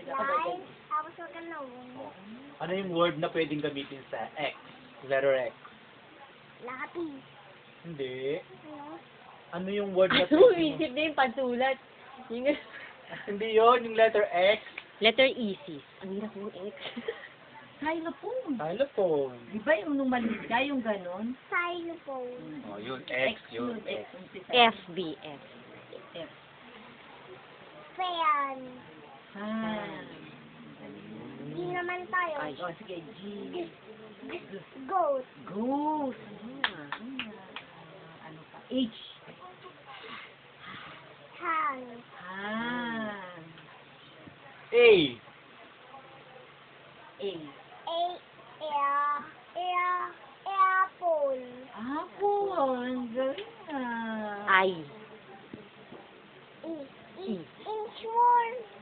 Live. Tapos magandang. Ano yung word na pwedeng gamitin sa X? Letter X. Lapis. Hindi. Ano? Ano yung word na Ano, pwedeng... isip na yung pansulat. Yung... Hindi yun, yung letter X. Letter E, sis. Ang hirap ng X. Xylophone. Xylophone. Di ba yung nung maliga, yung ganon? Xylophone. Oh, yun. X yun. X. X. umpisa. FB, F. F. Fan. Ah. G naman tayo. Ay. O, sige, G. Goat. Goose. Ano pa? H. Hand. Han. A. A. Apple. Apple. Ang galing na. I. Inchworm.